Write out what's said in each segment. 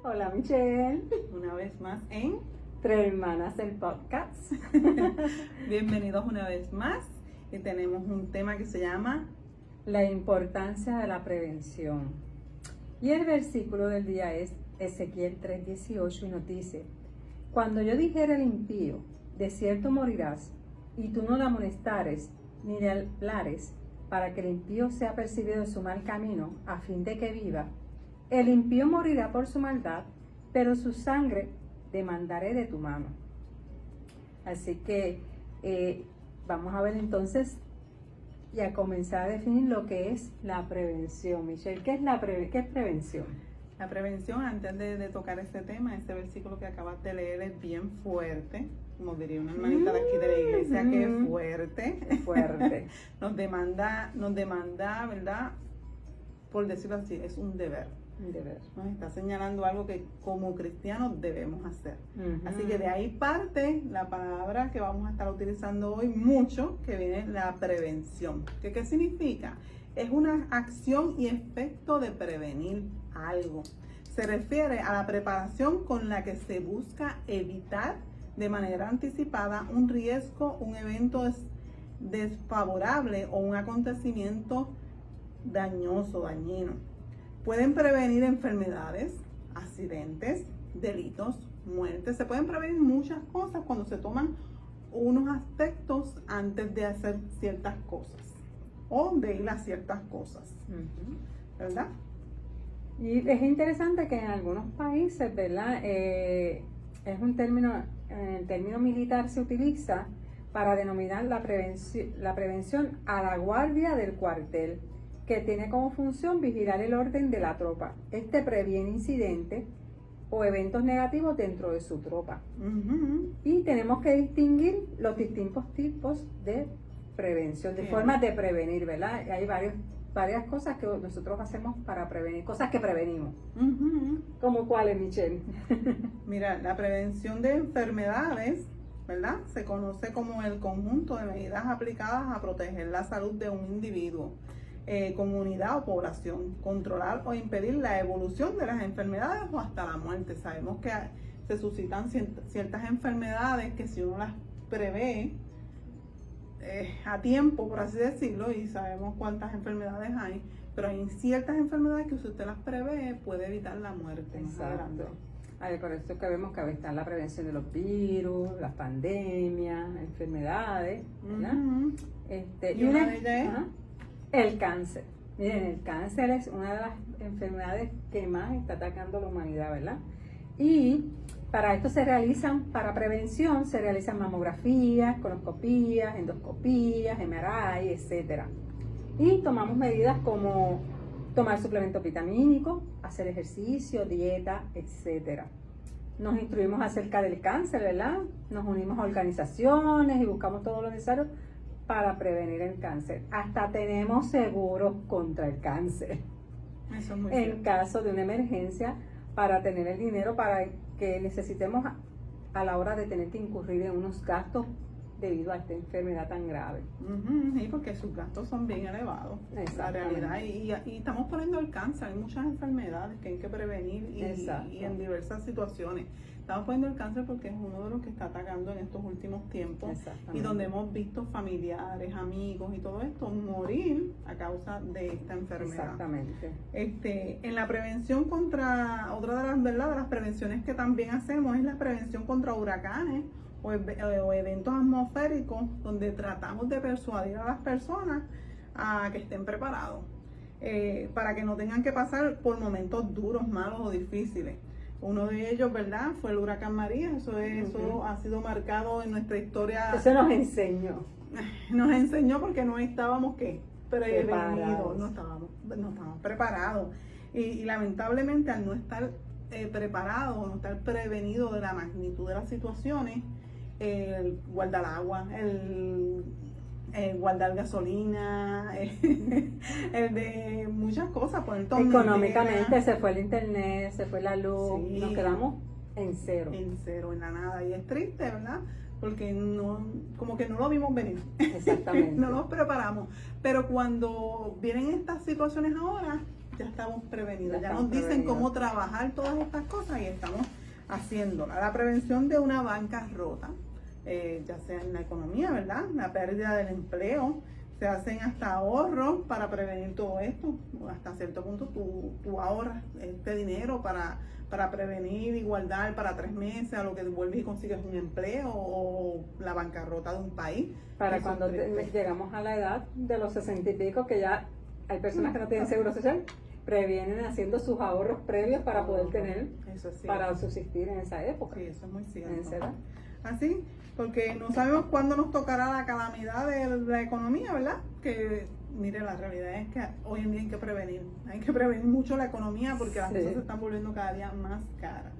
Hola Michelle, Una vez más en Tres Hermanas el podcast. Bienvenidos una vez más y tenemos un tema que se llama La importancia de la prevención. Y el versículo del día es Ezequiel 3:18 y nos dice: Cuando yo dijera al impío, de cierto morirás, y tú no le amonestares ni le hablares, para que el impío sea percibido de su mal camino, a fin de que viva, el impío morirá por su maldad, pero su sangre demandaré de tu mano. Así que vamos a ver entonces y a comenzar a definir lo que es la prevención. Michelle, ¿qué es prevención? la prevención. Antes de tocar este tema, este versículo que acabas de leer es bien fuerte, como diría una hermanita de aquí de la iglesia, que es fuerte. Fuerte. Nos demanda, ¿verdad? Por decirlo así, es un deber. Un deber. Nos está señalando algo que como cristianos debemos hacer. Uh-huh. Así que de ahí parte la palabra que vamos a estar utilizando hoy mucho, que viene la prevención. ¿Qué significa? Es una acción y efecto de prevenir algo. Se refiere a la preparación con la que se busca evitar de manera anticipada un riesgo, un evento desfavorable o un acontecimiento dañoso, dañino. Pueden prevenir enfermedades, accidentes, delitos, muertes. Se pueden prevenir muchas cosas cuando se toman unos aspectos antes de hacer ciertas cosas o de ir a ciertas cosas, ¿verdad? Y es interesante que en algunos países, ¿verdad? Es un término, el término militar se utiliza para denominar la prevención a la guardia del cuartel, que tiene como función vigilar el orden de la tropa. Este previene incidentes o eventos negativos dentro de su tropa. Y tenemos que distinguir los distintos tipos de prevención, de formas de prevenir, ¿verdad? Hay varias cosas que nosotros hacemos para prevenir, cosas que prevenimos. ¿Cómo cuáles, Michelle? Mira, la prevención de enfermedades, ¿verdad? Se conoce como el conjunto de medidas aplicadas a proteger la salud de un individuo, comunidad o población, controlar o impedir la evolución de las enfermedades o hasta la muerte. Sabemos que se suscitan ciertas enfermedades que si uno las prevé a tiempo, por así decirlo, y sabemos cuántas enfermedades hay, pero hay ciertas enfermedades que si usted las prevé puede evitar la muerte. Exacto. Por eso que vemos que está la prevención de los virus, las pandemias, enfermedades, ¿verdad? Y una de ellas es el cáncer. Miren, el cáncer es una de las enfermedades que más está atacando a la humanidad, ¿verdad? Y para esto para prevención se realizan mamografías, coloscopías, endoscopías, MRI, etcétera. Y tomamos medidas como tomar suplementos vitamínicos, hacer ejercicio, dieta, etcétera. Nos instruimos acerca del cáncer, ¿verdad? Nos unimos a organizaciones y buscamos todo lo necesario para prevenir el cáncer. Hasta tenemos seguros contra el cáncer. Eso es muy en cierto. caso de una emergencia, para tener el dinero para que necesitemos a la hora de tener que incurrir en unos gastos debido a esta enfermedad tan grave. Sí, porque sus gastos son bien elevados, la realidad. Y estamos poniendo el cáncer, hay muchas enfermedades que hay que prevenir y en diversas situaciones. Estamos poniendo el cáncer porque es uno de los que está atacando en estos últimos tiempos y donde hemos visto familiares, amigos y todo esto morir a causa de esta enfermedad. Exactamente. En la prevención contra, otra de las prevenciones que también hacemos es la prevención contra huracanes o eventos atmosféricos, donde tratamos de persuadir a las personas a que estén preparados para que no tengan que pasar por momentos duros, malos o difíciles. Uno de ellos, ¿verdad?, fue el huracán María. Eso ha sido marcado en nuestra historia. Eso nos enseñó. Nos enseñó porque no estábamos preparados. No estábamos preparados. Y lamentablemente al no estar preparados, no estar prevenidos de la magnitud de las situaciones, el guardar agua, el guardar gasolina, el de muchas cosas, por económicamente se fue el internet, se fue la luz, sí. Nos quedamos en cero. En cero, en la nada. Y es triste, ¿verdad? Porque como que no lo vimos venir. Exactamente. No nos preparamos. Pero cuando vienen estas situaciones ahora, ya estamos prevenidos. Ya estamos nos dicen prevenidos. cómo trabajar todas estas cosas y estamos haciéndola. La prevención de una bancarrota, ya sea en la economía, ¿verdad? La pérdida del empleo. Se hacen hasta ahorros para prevenir todo esto. Hasta cierto punto tú ahorras este dinero para prevenir y guardar para 3 meses a lo que vuelves y consigues un empleo o la bancarrota de un país. Para Eso cuando es triste. llegamos a la edad de los 60 y pico, que ya hay personas que no tienen seguro social, previenen haciendo sus ahorros previos para poder tener, Eso es cierto. para subsistir en esa época. Sí, eso es muy cierto. En esa edad. Así, porque no sabemos cuándo nos tocará la calamidad de la economía, ¿verdad? Que, mire, la realidad es que hoy en día hay que prevenir mucho la economía porque las Sí. cosas se están volviendo cada día más caras.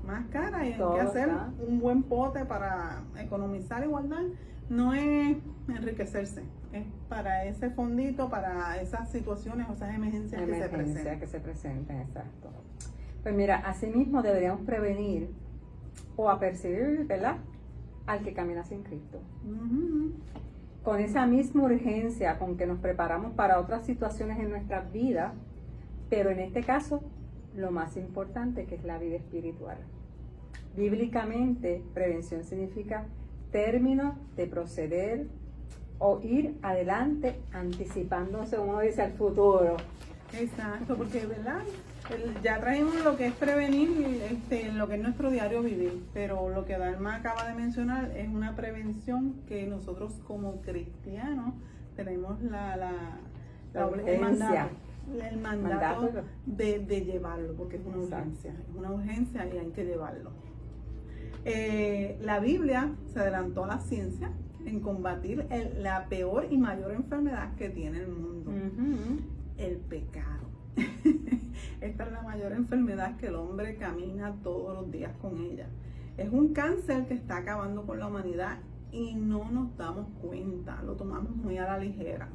Más caras y hay Todo que hacer está. un buen pote para economizar y guardar. No es enriquecerse, es para ese fondito, para esas situaciones o esas emergencias que se presentan. Que se presenten, exacto. Pues mira, asimismo deberíamos prevenir o apercibir, ¿verdad?, al que camina sin Cristo. Ujú. Con esa misma urgencia con que nos preparamos para otras situaciones en nuestras vidas, pero en este caso, lo más importante que es la vida espiritual. Bíblicamente, prevención significa término de proceder o ir adelante anticipándose, uno dice, al futuro. Exacto, porque ¿verdad? Ya traemos lo que es prevenir, lo que es nuestro diario vivir, pero lo que Dalma acaba de mencionar es una prevención que nosotros como cristianos tenemos el urgencia. mandato de llevarlo, porque es una Exacto. urgencia y hay que llevarlo. La Biblia se adelantó a la ciencia en combatir la peor y mayor enfermedad que tiene el mundo. Ujú. El pecado. Esta es la mayor enfermedad que el hombre camina todos los días con ella. Es un cáncer que está acabando con la humanidad y no nos damos cuenta, lo tomamos muy a la ligera.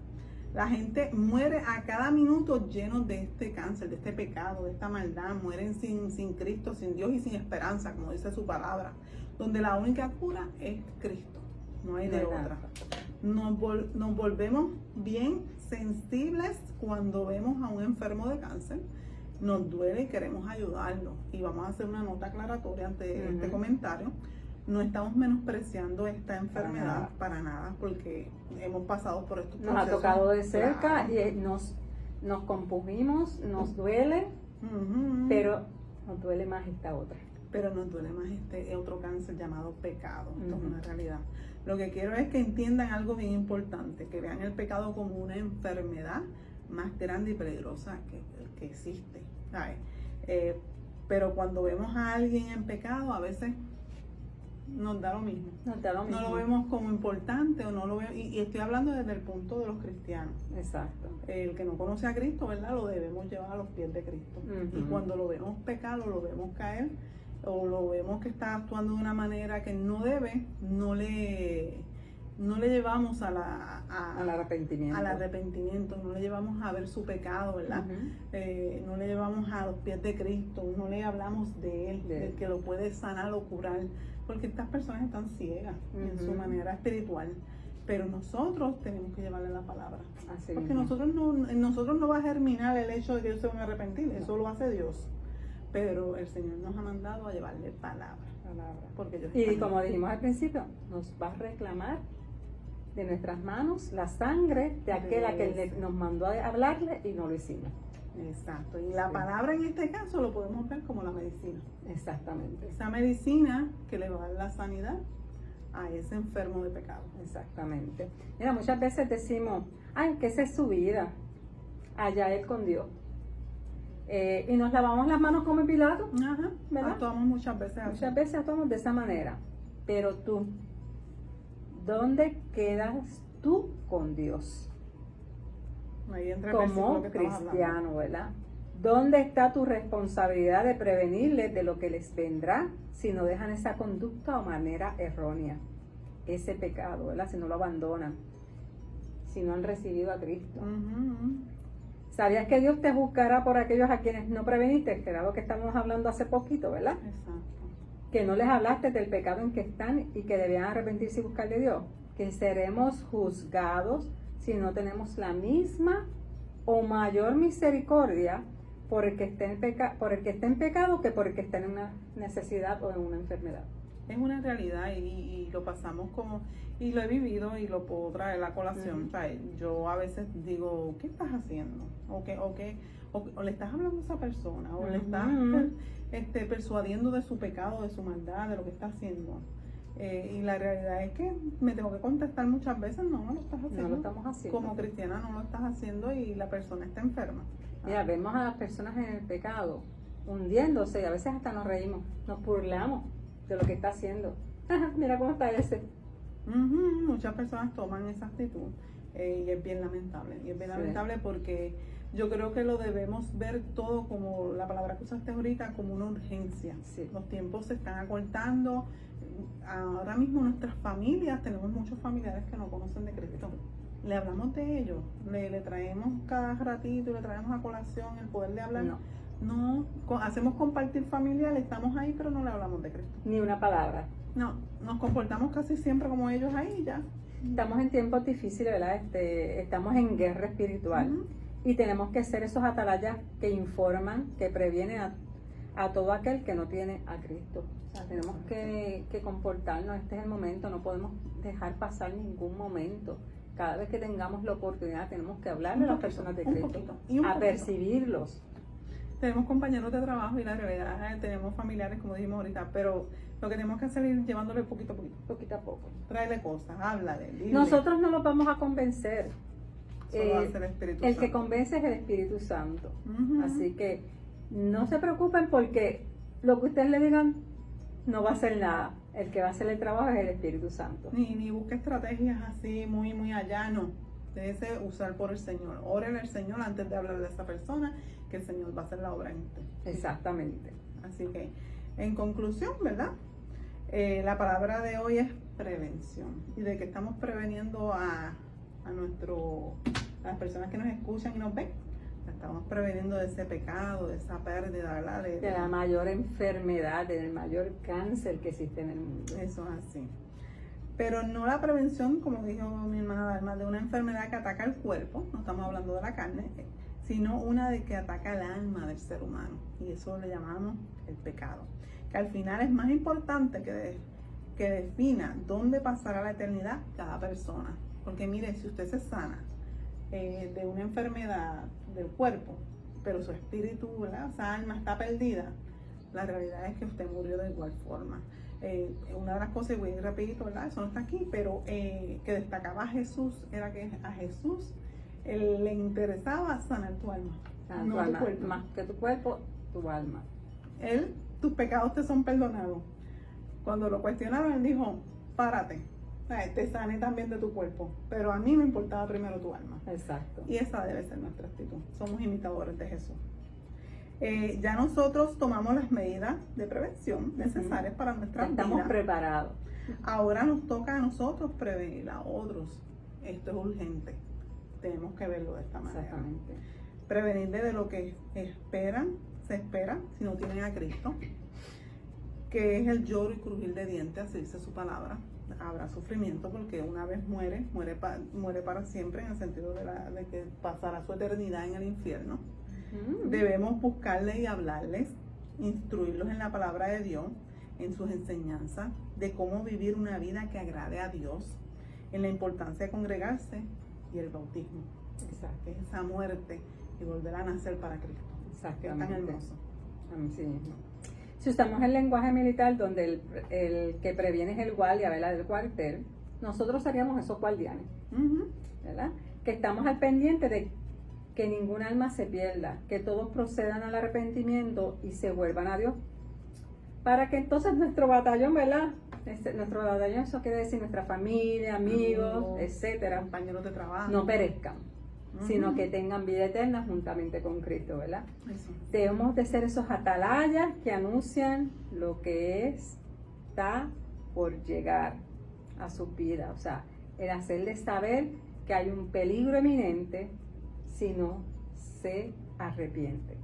La gente muere a cada minuto llenos de este cáncer, de este pecado, de esta maldad. Mueren sin Cristo, sin Dios y sin esperanza, como dice su palabra. Donde la única cura es Cristo, no hay de No hay otra. nada. Nos volvemos bien sensibles cuando vemos a un enfermo de cáncer. Nos duele y queremos ayudarlo. Y vamos a hacer una nota aclaratoria ante este comentario. No estamos menospreciando esta enfermedad para nada, porque hemos pasado por estos Nos ha procesos. tocado de cerca Claro. y nos compungimos, nos duele, Ujú. pero nos duele más esta otra. Pero nos duele más este otro cáncer llamado pecado. Esto es Ujú. una realidad. Lo que quiero es que entiendan algo bien importante, que vean el pecado como una enfermedad más grande y peligrosa que existe, ¿sabes? Pero cuando vemos a alguien en pecado, a veces nos da lo mismo. Nos da lo mismo. No lo vemos como importante o no lo vemos, y estoy hablando desde el punto de los cristianos. Exacto. El que no conoce a Cristo, ¿verdad? Lo debemos llevar a los pies de Cristo. Ujú. Y cuando lo vemos pecar o lo vemos caer o lo vemos que está actuando de una manera que no debe, no le llevamos Al arrepentimiento. al arrepentimiento, no le llevamos a ver su pecado, ¿verdad? Ujú. No le llevamos a los pies de Cristo, no le hablamos de Él, De del Él. que lo puede sanar o curar, porque estas personas están ciegas en su Ujú. manera espiritual, pero nosotros tenemos que llevarle la palabra, Así porque mismo. en nosotros no va a germinar el hecho de que ellos se van a arrepentir, eso lo hace Dios, pero el Señor nos ha mandado a llevarle palabra, porque ellos Y están- como dijimos al principio, nos va a reclamar de nuestras manos la sangre de aquel a que nos mandó a hablarle y no lo hicimos. Exacto, y la Sí. palabra en este caso lo podemos ver como la medicina. Exactamente. Esa medicina que le va a dar la sanidad a ese enfermo de pecado. Exactamente. Mira, muchas veces decimos, ay, que esa es su vida, allá él con Dios. Y nos lavamos las manos como en Pilato. Ajá, ¿Verdad? actuamos muchas veces así. Muchas veces actuamos de esa manera. Pero tú, ¿dónde quedas tú con Dios? Ahí entra el versículo Como que estamos hablando. cristiano, ¿verdad? ¿Dónde está tu responsabilidad de prevenirles de lo que les vendrá si no dejan esa conducta o manera errónea? Ese pecado, ¿verdad? Si no lo abandonan, si no han recibido a Cristo. Ujú. ¿Sabías que Dios te juzgará por aquellos a quienes no preveniste? Que era lo que estábamos hablando hace poquito, ¿verdad? Exacto. Que no les hablaste del pecado en que están y que debían arrepentirse y buscar de Dios. Que seremos juzgados si no tenemos la misma o mayor misericordia por el que esté en pecado que por el que esté en una necesidad o en una enfermedad. Es una realidad y lo pasamos como, y lo he vivido y lo puedo traer a colación. O sea, yo a veces digo, ¿qué estás haciendo? O le estás hablando a esa persona, o le estás persuadiendo de su pecado, de su maldad, de lo que está haciendo. Y la realidad es que me tengo que contestar muchas veces, no lo estás haciendo. No lo estamos haciendo. Como cristiana no lo estás haciendo y la persona está enferma. Mira, vemos a las personas en el pecado hundiéndose y a veces hasta nos reímos, nos burlamos de lo que está haciendo. Mira cómo está ese. Muchas personas toman esa actitud y es bien lamentable. Y es bien lamentable porque yo creo que lo debemos ver todo como la palabra que usaste ahorita, como una urgencia. Sí. Los tiempos se están acortando. Ahora mismo nuestras familias, tenemos muchos familiares que no conocen de Cristo. Le hablamos de ellos, le traemos cada ratito, le traemos a colación el poder de hablar. No, hacemos compartir familiar, estamos ahí, pero no le hablamos de Cristo. Ni una palabra. No, nos comportamos casi siempre como ellos ahí ya. Estamos en tiempos difíciles, ¿verdad? Estamos en guerra espiritual y tenemos que ser esos atalayas que informan, que previenen a todo aquel que no tiene a Cristo. O sea, tenemos que comportarnos, este es el momento, no podemos dejar pasar ningún momento. Cada vez que tengamos la oportunidad tenemos que hablarle a las personas de Cristo, a percibirlos. Tenemos compañeros de trabajo y la realidad tenemos familiares, como dijimos ahorita, pero lo que tenemos que hacer es ir llevándole poquito a poquito. Poquito a poco. Tráele cosas, háblale, dile. Nosotros no los vamos a convencer. Solo hace el Espíritu Santo. El que convence es el Espíritu Santo. Así que no se preocupen porque lo que ustedes le digan no va a hacer nada. El que va a hacer el trabajo es el Espíritu Santo. Ni busque estrategias así muy allá, no. Déjese usar por el Señor. Oren al Señor antes de hablar de esa persona, que el Señor va a hacer la obra en usted. Exactamente. Así que, en conclusión, ¿verdad? La palabra de hoy es prevención. Y de que estamos preveniendo a las personas que nos escuchan y nos ven. Estamos preveniendo de ese pecado, de esa pérdida, ¿verdad? De la mayor enfermedad, del mayor cáncer que existe en el mundo. Eso es así. Pero no la prevención, como dijo mi hermana Dalma, de una enfermedad que ataca el cuerpo, no estamos hablando de la carne, sino una de que ataca el alma del ser humano. Y eso le llamamos el pecado. Que al final es más importante que defina dónde pasará la eternidad cada persona. Porque mire, si usted se sana de una enfermedad del cuerpo, pero su espíritu, ¿verdad? Esa alma está perdida, la realidad es que usted murió de igual forma. Una de las cosas, y voy a ir rapidito, ¿verdad? Eso no está aquí, pero que destacaba a Jesús, era que a Jesús le interesaba sanar tu alma, no tu cuerpo. Más que tu cuerpo, tu alma. Tus pecados te son perdonados. Cuando lo cuestionaron, él dijo, párate, te sane también de tu cuerpo, pero a mí me importaba primero tu alma. Exacto. Y esa debe ser nuestra actitud. Somos imitadores de Jesús. Ya nosotros tomamos las medidas de prevención necesarias para nuestra vida. Estamos preparados. Ahora nos toca a nosotros prevenir a otros. Esto es urgente. Tenemos que verlo de esta manera. Exactamente. Prevenir de lo que se espera si no tienen a Cristo, que es el lloro y crujir de dientes, así dice su palabra. Habrá sufrimiento porque una vez muere para siempre, en el sentido de que pasará su eternidad en el infierno. Debemos buscarles y hablarles, instruirlos en la palabra de Dios, en sus enseñanzas, de cómo vivir una vida que agrade a Dios, en la importancia de congregarse y el bautismo. Exacto. Es esa muerte y volver a nacer para Cristo. Exactamente. Que es tan hermoso. Así mismo. Si usamos el lenguaje militar, donde el que previene es el guardia, ¿verdad? Del cuartel, nosotros seríamos esos guardianes, ¿verdad? Que estamos al pendiente de que ningún alma se pierda, que todos procedan al arrepentimiento y se vuelvan a Dios, para que entonces nuestro batallón, ¿verdad? Nuestro batallón, eso quiere decir nuestra familia, amigos, etcétera, compañeros de trabajo, no perezcan, sino que tengan vida eterna juntamente con Cristo, ¿verdad? Eso. Debemos de ser esos atalayas que anuncian lo que está por llegar a su vida, o sea, el hacerles saber que hay un peligro eminente si no se arrepienten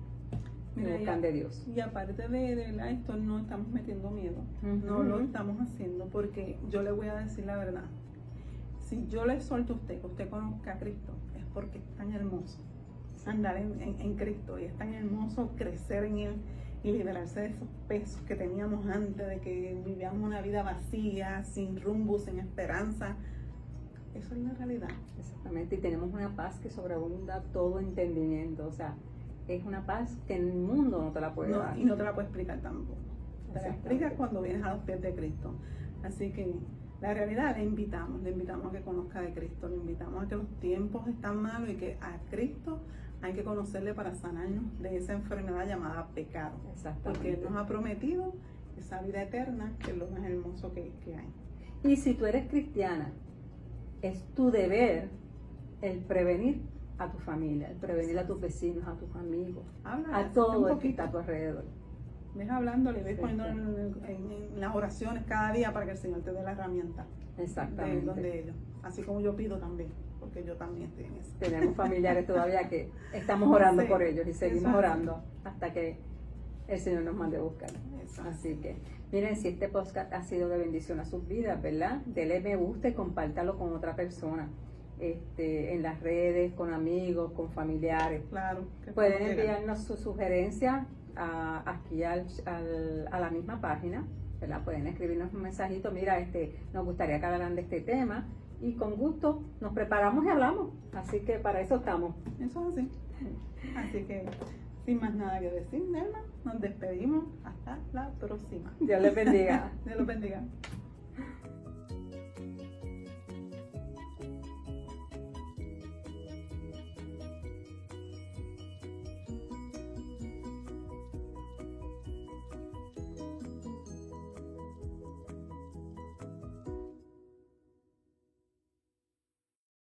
y buscan de Dios. Y aparte de esto, no estamos metiendo miedo, no lo estamos haciendo, porque yo le voy a decir la verdad. Si yo le suelto a usted, que usted conozca a Cristo, es porque es tan hermoso andar en Cristo, y es tan hermoso crecer en Él y liberarse de esos pesos que teníamos antes, de que vivíamos una vida vacía, sin rumbo, sin esperanza. Eso es la realidad. Exactamente, y tenemos una paz que sobreabunda todo entendimiento, o sea, es una paz que en el mundo no te la puede dar. Y no te la puedo explicar tampoco. Te la explicas cuando vienes a los pies de Cristo. Así que la realidad le invitamos a que conozca de Cristo, le invitamos a que los tiempos están malos y que a Cristo hay que conocerle para sanarnos de esa enfermedad llamada pecado. Porque Él nos ha prometido esa vida eterna, que es lo más hermoso que hay. Y si tú eres cristiana, es tu deber el prevenir a tu familia, el prevenir a tus vecinos, a tus amigos, a todo el que está a tu alrededor. Ves hablando, le ves poniendo en las oraciones cada día para que el Señor te dé la herramienta. Exactamente. Donde ellos. Así como yo pido también, porque yo también estoy en eso. Tenemos familiares todavía que estamos orando por ellos y seguimos orando hasta que el Señor nos mande a buscar. Así que, miren, si este podcast ha sido de bendición a sus vidas, ¿verdad? Dele me gusta y compártalo con otra persona. En las redes, con amigos, con familiares. Claro. Pueden enviarnos sus sugerencias aquí a la misma página, ¿verdad? Pueden escribirnos un mensajito, mira, nos gustaría que hablaran de este tema, y con gusto nos preparamos y hablamos. Así que para eso estamos. Eso es así. Así que, sin más nada que decir, Nelma, nos despedimos. Hasta la próxima. Dios les bendiga. Dios los bendiga.